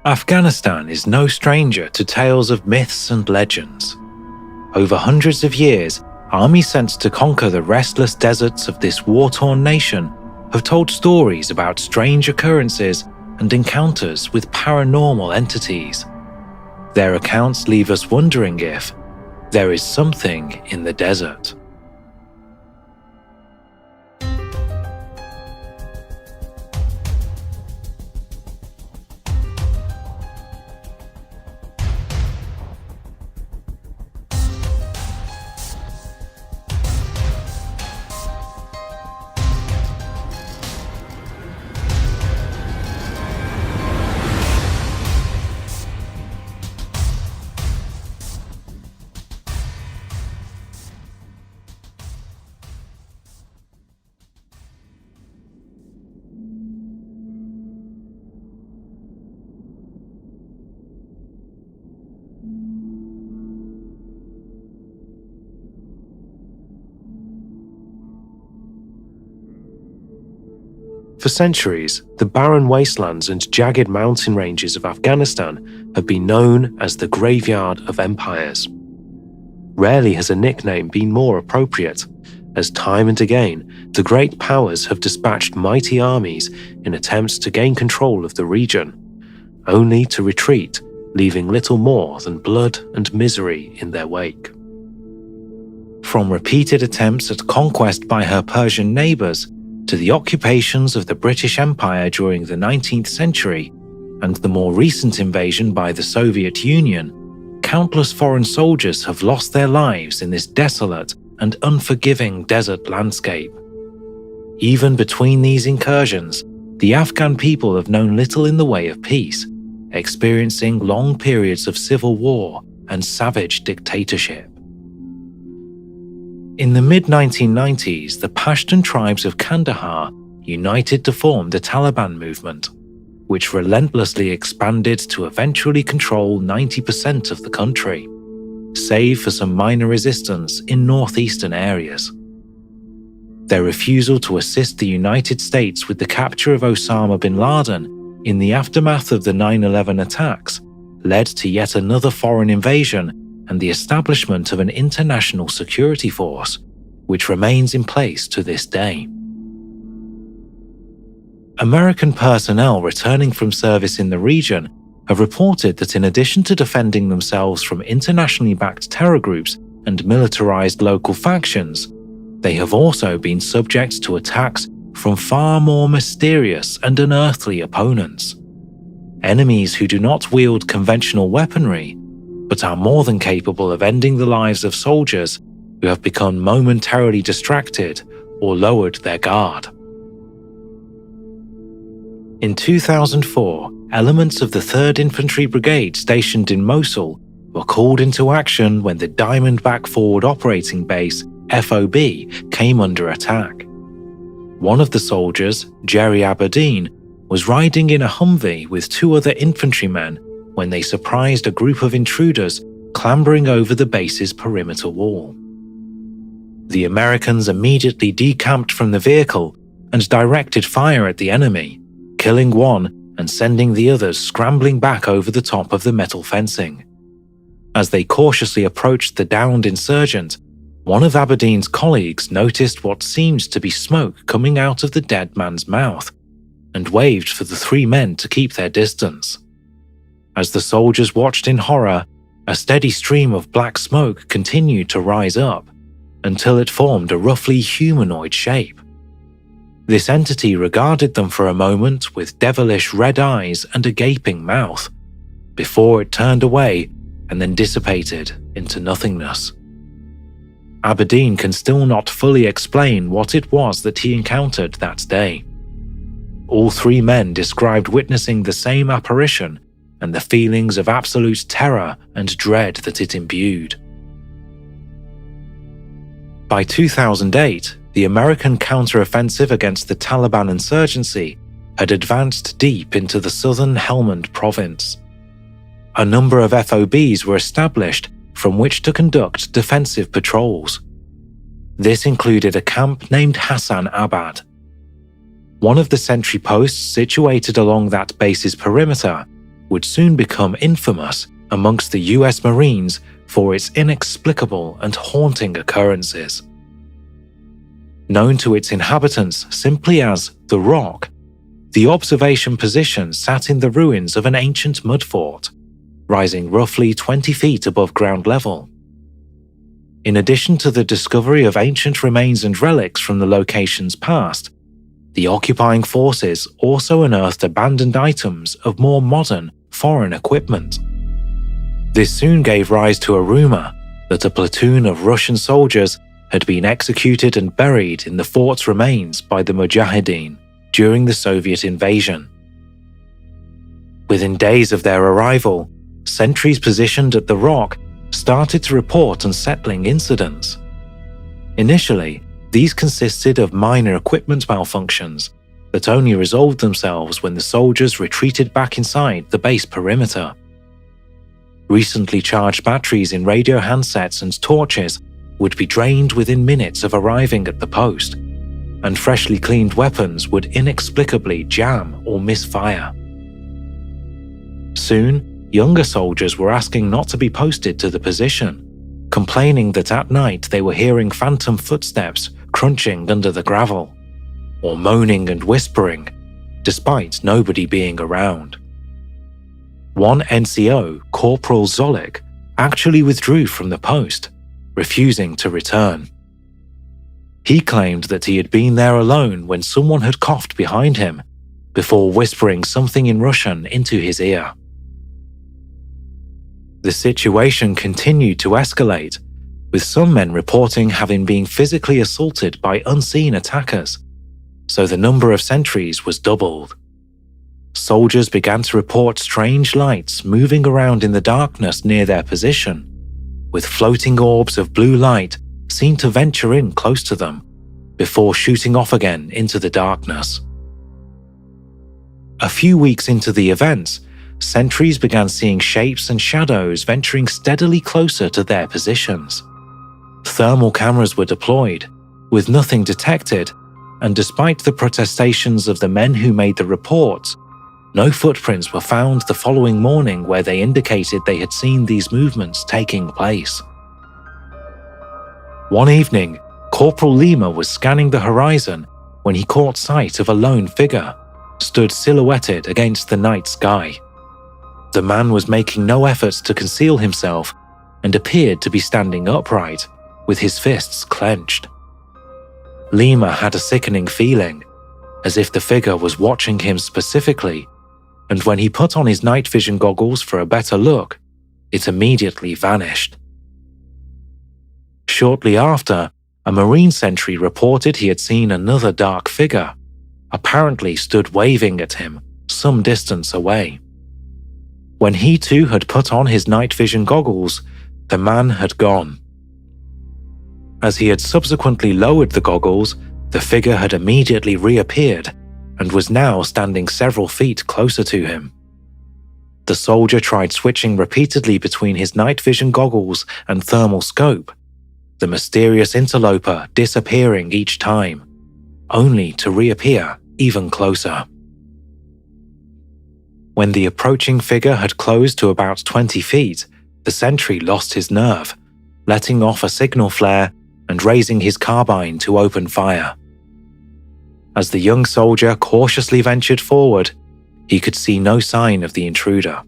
Afghanistan is no stranger to tales of myths and legends. Over hundreds of years, armies sent to conquer the restless deserts of this war-torn nation have told stories about strange occurrences and encounters with paranormal entities. Their accounts leave us wondering if there is something in the desert. For centuries, the barren wastelands and jagged mountain ranges of Afghanistan have been known as the graveyard of empires. Rarely has a nickname been more appropriate, as time and again, the great powers have dispatched mighty armies in attempts to gain control of the region, only to retreat, leaving little more than blood and misery in their wake. From repeated attempts at conquest by her Persian neighbours, to the occupations of the British Empire during the 19th century, and the more recent invasion by the Soviet Union, countless foreign soldiers have lost their lives in this desolate and unforgiving desert landscape. Even between these incursions, the Afghan people have known little in the way of peace, experiencing long periods of civil war and savage dictatorship. In the mid-1990s, the Pashtun tribes of Kandahar united to form the Taliban movement, which relentlessly expanded to eventually control 90% of the country, save for some minor resistance in northeastern areas. Their refusal to assist the United States with the capture of Osama bin Laden in the aftermath of the 9/11 attacks led to yet another foreign invasion and the establishment of an international security force, which remains in place to this day. American personnel returning from service in the region have reported that in addition to defending themselves from internationally backed terror groups and militarized local factions, they have also been subject to attacks from far more mysterious and unearthly opponents. Enemies who do not wield conventional weaponry, but are more than capable of ending the lives of soldiers who have become momentarily distracted or lowered their guard. In 2004, elements of the 3rd Infantry Brigade stationed in Mosul were called into action when the Diamondback Forward Operating Base (FOB) came under attack. One of the soldiers, Jerry Aberdeen, was riding in a Humvee with 2 other infantrymen when they surprised a group of intruders clambering over the base's perimeter wall. The Americans immediately decamped from the vehicle and directed fire at the enemy, killing one and sending the others scrambling back over the top of the metal fencing. As they cautiously approached the downed insurgent, one of Aberdeen's colleagues noticed what seemed to be smoke coming out of the dead man's mouth and waved for the 3 men to keep their distance. As the soldiers watched in horror, a steady stream of black smoke continued to rise up until it formed a roughly humanoid shape. This entity regarded them for a moment with devilish red eyes and a gaping mouth, before it turned away and then dissipated into nothingness. Aberdeen can still not fully explain what it was that he encountered that day. All 3 men described witnessing the same apparition and the feelings of absolute terror and dread that it imbued. By 2008, the American counter-offensive against the Taliban insurgency had advanced deep into the southern Helmand province. A number of FOBs were established from which to conduct defensive patrols. This included a camp named Hassan Abad. One of the sentry posts situated along that base's perimeter would soon become infamous amongst the US Marines for its inexplicable and haunting occurrences. Known to its inhabitants simply as the Rock, the observation position sat in the ruins of an ancient mud fort, rising roughly 20 feet above ground level. In addition to the discovery of ancient remains and relics from the location's past, the occupying forces also unearthed abandoned items of more modern foreign equipment. This soon gave rise to a rumor that a platoon of Russian soldiers had been executed and buried in the fort's remains by the Mujahideen during the Soviet invasion. Within days of their arrival, sentries positioned at the Rock started to report unsettling incidents. Initially, these consisted of minor equipment malfunctions that only resolved themselves when the soldiers retreated back inside the base perimeter. Recently charged batteries in radio handsets and torches would be drained within minutes of arriving at the post, and freshly cleaned weapons would inexplicably jam or misfire. Soon, younger soldiers were asking not to be posted to the position, complaining that at night they were hearing phantom footsteps crunching under the gravel, or moaning and whispering, despite nobody being around. One NCO, Corporal Zolik, actually withdrew from the post, refusing to return. He claimed that he had been there alone when someone had coughed behind him, before whispering something in Russian into his ear. The situation continued to escalate, with some men reporting having been physically assaulted by unseen attackers, so the number of sentries was doubled. Soldiers began to report strange lights moving around in the darkness near their position, with floating orbs of blue light seen to venture in close to them, before shooting off again into the darkness. A few weeks into the events, sentries began seeing shapes and shadows venturing steadily closer to their positions. Thermal cameras were deployed, with nothing detected, and despite the protestations of the men who made the reports, no footprints were found the following morning where they indicated they had seen these movements taking place. One evening, Corporal Lima was scanning the horizon when he caught sight of a lone figure, stood silhouetted against the night sky. The man was making no efforts to conceal himself and appeared to be standing upright, with his fists clenched. Lima had a sickening feeling, as if the figure was watching him specifically, and when he put on his night vision goggles for a better look, it immediately vanished. Shortly after, a Marine sentry reported he had seen another dark figure, apparently stood waving at him some distance away. When he too had put on his night vision goggles, the man had gone. As he had subsequently lowered the goggles, the figure had immediately reappeared and was now standing several feet closer to him. The soldier tried switching repeatedly between his night vision goggles and thermal scope, the mysterious interloper disappearing each time, only to reappear even closer. When the approaching figure had closed to about 20 feet, the sentry lost his nerve, letting off a signal flare and raising his carbine to open fire. As the young soldier cautiously ventured forward, he could see no sign of the intruder.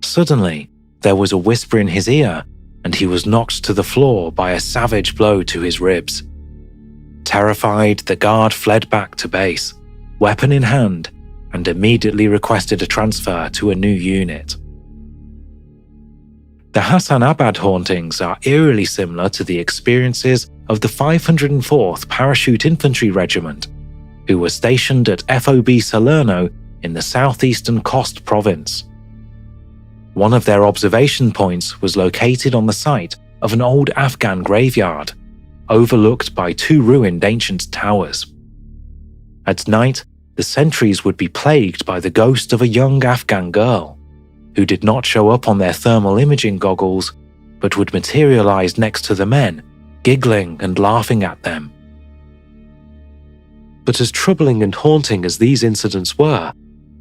Suddenly, there was a whisper in his ear, and he was knocked to the floor by a savage blow to his ribs. Terrified, the guard fled back to base, weapon in hand, and immediately requested a transfer to a new unit. The Hassanabad hauntings are eerily similar to the experiences of the 504th Parachute Infantry Regiment, who were stationed at FOB Salerno in the southeastern Khost province. One of their observation points was located on the site of an old Afghan graveyard, overlooked by two ruined ancient towers. At night, the sentries would be plagued by the ghost of a young Afghan girl, who did not show up on their thermal imaging goggles, but would materialize next to the men, giggling and laughing at them. But as troubling and haunting as these incidents were,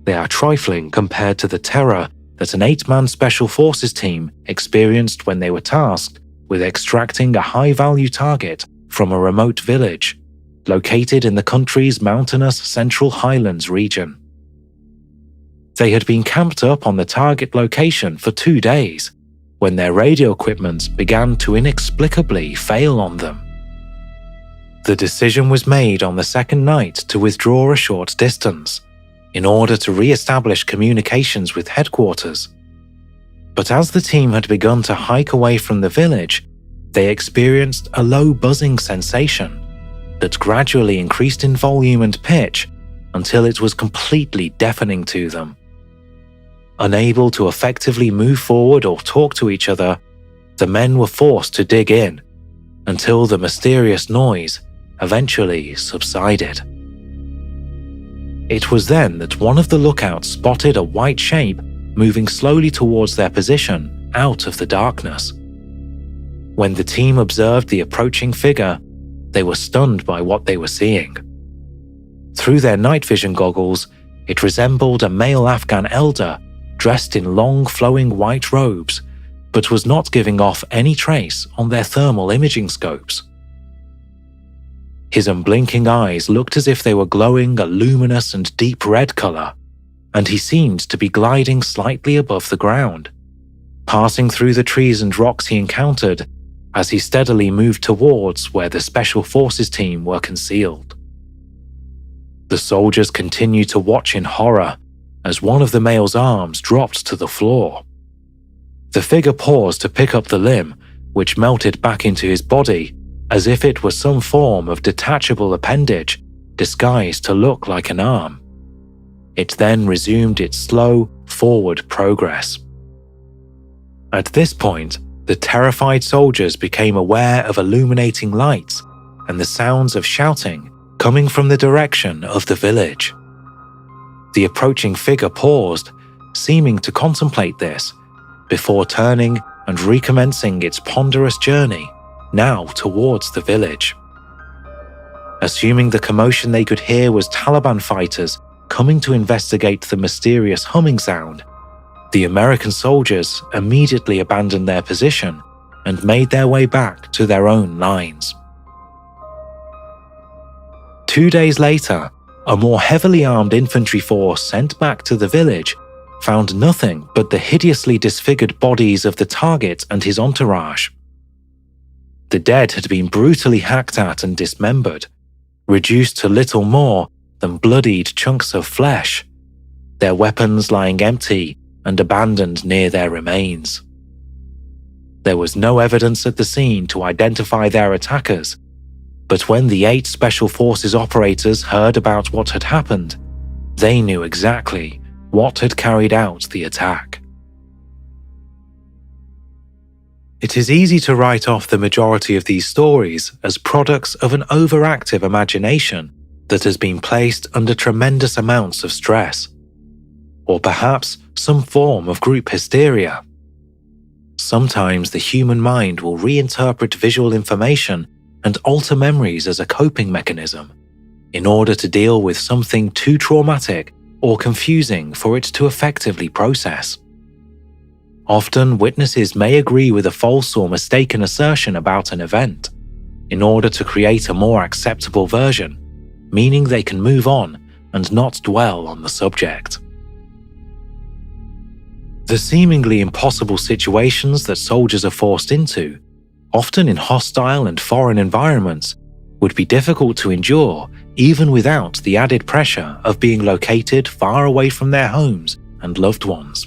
They are trifling compared to the terror that an 8-man Special Forces team experienced when they were tasked with extracting a high-value target from a remote village located in the country's mountainous Central Highlands region. They had been camped up on the target location for 2 days when their radio equipment began to inexplicably fail on them. The decision was made on the second night to withdraw a short distance in order to re-establish communications with headquarters. But as the team had begun to hike away from the village, they experienced a low buzzing sensation that gradually increased in volume and pitch until it was completely deafening to them. Unable to effectively move forward or talk to each other, the men were forced to dig in until the mysterious noise eventually subsided. It was then that one of the lookouts spotted a white shape moving slowly towards their position out of the darkness. When the team observed the approaching figure, they were stunned by what they were seeing. Through their night vision goggles, it resembled a male Afghan elder dressed in long flowing white robes, but was not giving off any trace on their thermal imaging scopes. His unblinking eyes looked as if they were glowing a luminous and deep red color, and he seemed to be gliding slightly above the ground, passing through the trees and rocks he encountered as he steadily moved towards where the Special Forces team were concealed. The soldiers continued to watch in horror as one of the male's arms dropped to the floor. The figure paused to pick up the limb, which melted back into his body as if it was some form of detachable appendage disguised to look like an arm. It then resumed its slow, forward progress. At this point, the terrified soldiers became aware of illuminating lights and the sounds of shouting coming from the direction of the village. The approaching figure paused, seeming to contemplate this, before turning and recommencing its ponderous journey, now towards the village. Assuming the commotion they could hear was Taliban fighters coming to investigate the mysterious humming sound, the American soldiers immediately abandoned their position and made their way back to their own lines. 2 days later, a more heavily armed infantry force sent back to the village found nothing but the hideously disfigured bodies of the target and his entourage. The dead had been brutally hacked at and dismembered, reduced to little more than bloodied chunks of flesh, their weapons lying empty and abandoned near their remains. There was no evidence at the scene to identify their attackers, but when the 8 Special Forces operators heard about what had happened, they knew exactly what had carried out the attack. It is easy to write off the majority of these stories as products of an overactive imagination that has been placed under tremendous amounts of stress, or perhaps some form of group hysteria. Sometimes the human mind will reinterpret visual information and alter memories as a coping mechanism in order to deal with something too traumatic or confusing for it to effectively process. Often, witnesses may agree with a false or mistaken assertion about an event in order to create a more acceptable version, meaning they can move on and not dwell on the subject. The seemingly impossible situations that soldiers are forced into, often in hostile and foreign environments, would be difficult to endure even without the added pressure of being located far away from their homes and loved ones.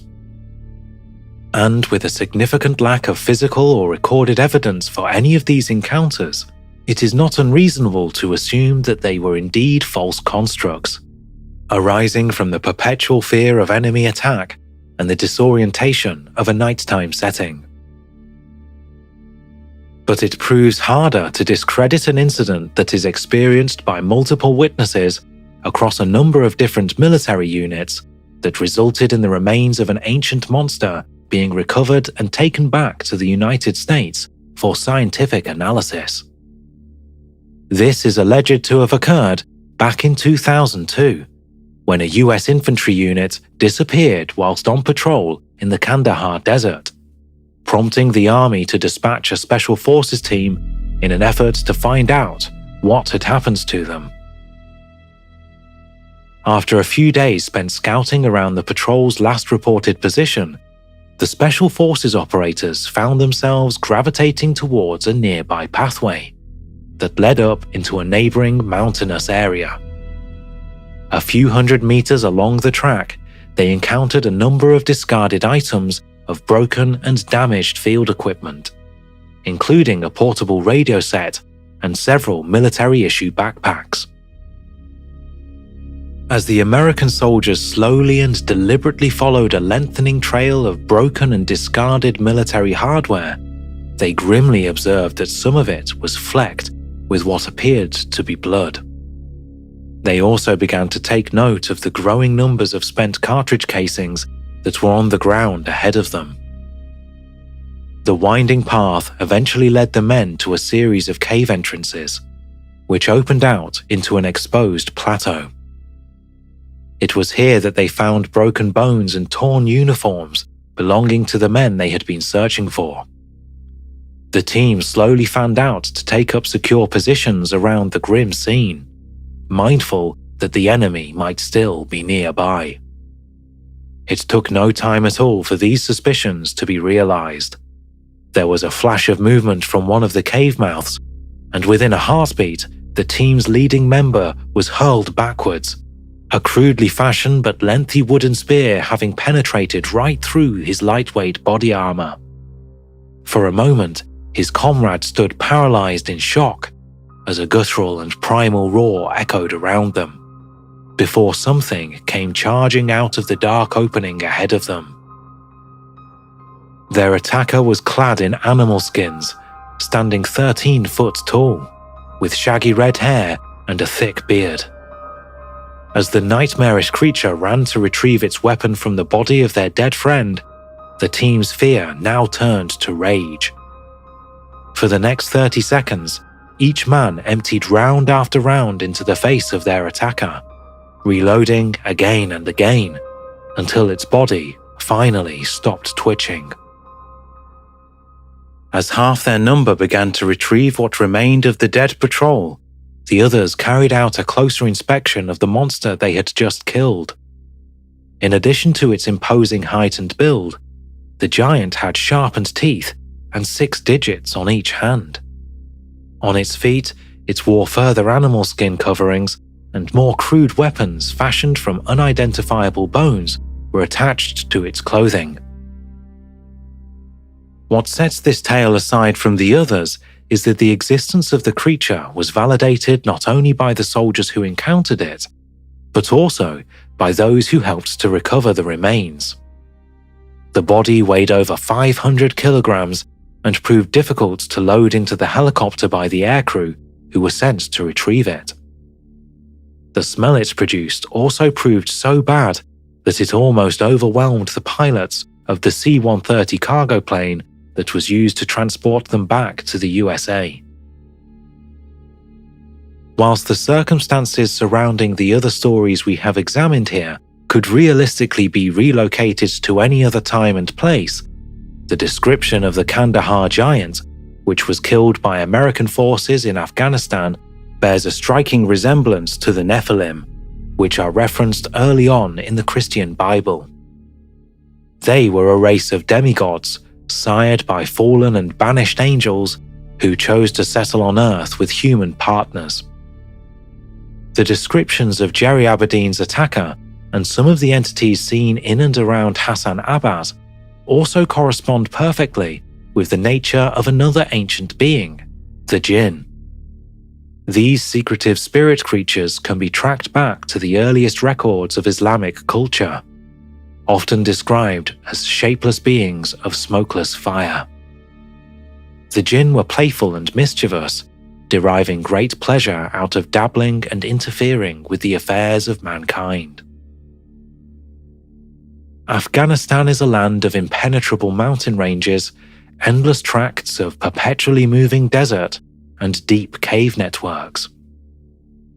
And with a significant lack of physical or recorded evidence for any of these encounters, it is not unreasonable to assume that they were indeed false constructs, arising from the perpetual fear of enemy attack and the disorientation of a nighttime setting. But it proves harder to discredit an incident that is experienced by multiple witnesses across a number of different military units that resulted in the remains of an ancient monster being recovered and taken back to the United States for scientific analysis. This is alleged to have occurred back in 2002, when a US infantry unit disappeared whilst on patrol in the Kandahar desert, prompting the army to dispatch a special forces team in an effort to find out what had happened to them. After a few days spent scouting around the patrol's last reported position, the Special Forces operators found themselves gravitating towards a nearby pathway that led up into a neighboring mountainous area. A few hundred meters along the track, they encountered a number of discarded items of broken and damaged field equipment, including a portable radio set and several military-issue backpacks. As the American soldiers slowly and deliberately followed a lengthening trail of broken and discarded military hardware, they grimly observed that some of it was flecked with what appeared to be blood. They also began to take note of the growing numbers of spent cartridge casings that were on the ground ahead of them. The winding path eventually led the men to a series of cave entrances, which opened out into an exposed plateau. It was here that they found broken bones and torn uniforms belonging to the men they had been searching for. The team slowly fanned out to take up secure positions around the grim scene, mindful that the enemy might still be nearby. It took no time at all for these suspicions to be realized. There was a flash of movement from one of the cave mouths, and within a heartbeat, the team's leading member was hurled backwards, a crudely fashioned but lengthy wooden spear having penetrated right through his lightweight body armor. For a moment, his comrade stood paralyzed in shock as a guttural and primal roar echoed around them, before something came charging out of the dark opening ahead of them. Their attacker was clad in animal skins, standing 13 foot tall, with shaggy red hair and a thick beard. As the nightmarish creature ran to retrieve its weapon from the body of their dead friend, the team's fear now turned to rage. For the next 30 seconds, each man emptied round after round into the face of their attacker, reloading again and again, until its body finally stopped twitching. As half their number began to retrieve what remained of the dead patrol, the others carried out a closer inspection of the monster they had just killed. In addition to its imposing height and build, the giant had sharpened teeth and 6 digits on each hand. On its feet, it wore further animal skin coverings, and more crude weapons fashioned from unidentifiable bones were attached to its clothing. What sets this tale aside from the others is that the existence of the creature was validated not only by the soldiers who encountered it, but also by those who helped to recover the remains. The body weighed over 500 kilograms and proved difficult to load into the helicopter by the aircrew who were sent to retrieve it. The smell it produced also proved so bad that it almost overwhelmed the pilots of the C-130 cargo plane that was used to transport them back to the USA. Whilst the circumstances surrounding the other stories we have examined here could realistically be relocated to any other time and place, the description of the Kandahar giant, which was killed by American forces in Afghanistan, bears a striking resemblance to the Nephilim, which are referenced early on in the Christian Bible. They were a race of demigods, sired by fallen and banished angels who chose to settle on Earth with human partners. The descriptions of Jerry Aberdeen's attacker and some of the entities seen in and around Hassan Abbas also correspond perfectly with the nature of another ancient being, the jinn. These secretive spirit creatures can be tracked back to the earliest records of Islamic culture, often described as shapeless beings of smokeless fire. The jinn were playful and mischievous, deriving great pleasure out of dabbling and interfering with the affairs of mankind. Afghanistan is a land of impenetrable mountain ranges, endless tracts of perpetually moving desert, and deep cave networks.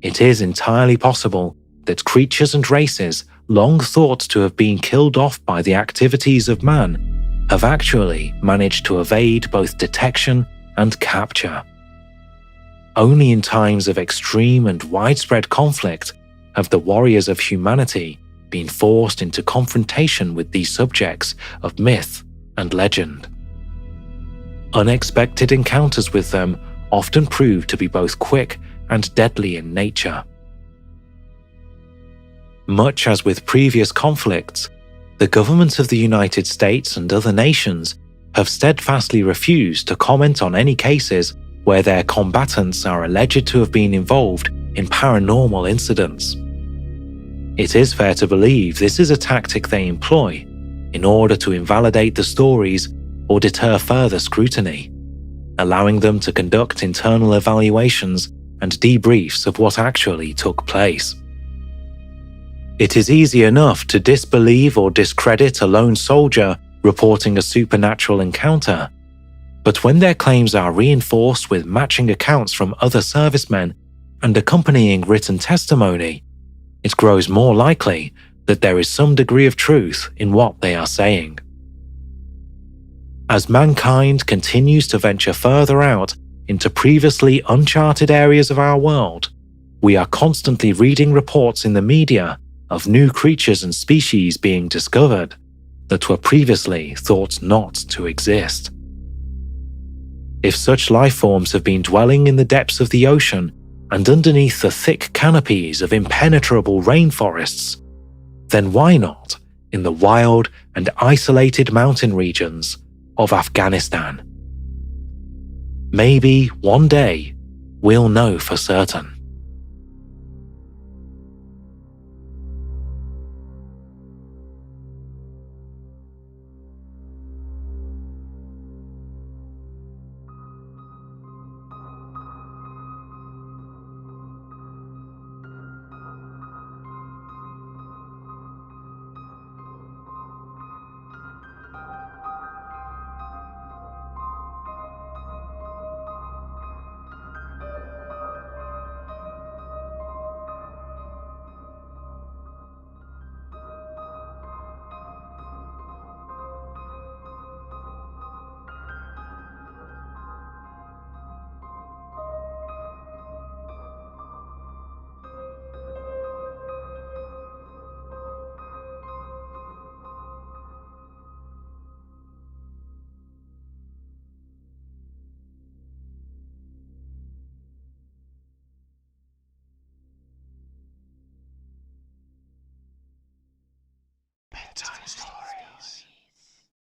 It is entirely possible that creatures and races long thought to have been killed off by the activities of man have actually managed to evade both detection and capture. Only in times of extreme and widespread conflict have the warriors of humanity been forced into confrontation with these subjects of myth and legend. Unexpected encounters with them often prove to be both quick and deadly in nature. Much as with previous conflicts, the governments of the United States and other nations have steadfastly refused to comment on any cases where their combatants are alleged to have been involved in paranormal incidents. It is fair to believe this is a tactic they employ in order to invalidate the stories or deter further scrutiny, allowing them to conduct internal evaluations and debriefs of what actually took place. It is easy enough to disbelieve or discredit a lone soldier reporting a supernatural encounter, but when their claims are reinforced with matching accounts from other servicemen and accompanying written testimony, it grows more likely that there is some degree of truth in what they are saying. As mankind continues to venture further out into previously uncharted areas of our world, we are constantly reading reports in the media of new creatures and species being discovered that were previously thought not to exist. If such life forms have been dwelling in the depths of the ocean and underneath the thick canopies of impenetrable rainforests, then why not in the wild and isolated mountain regions of Afghanistan? Maybe one day we'll know for certain.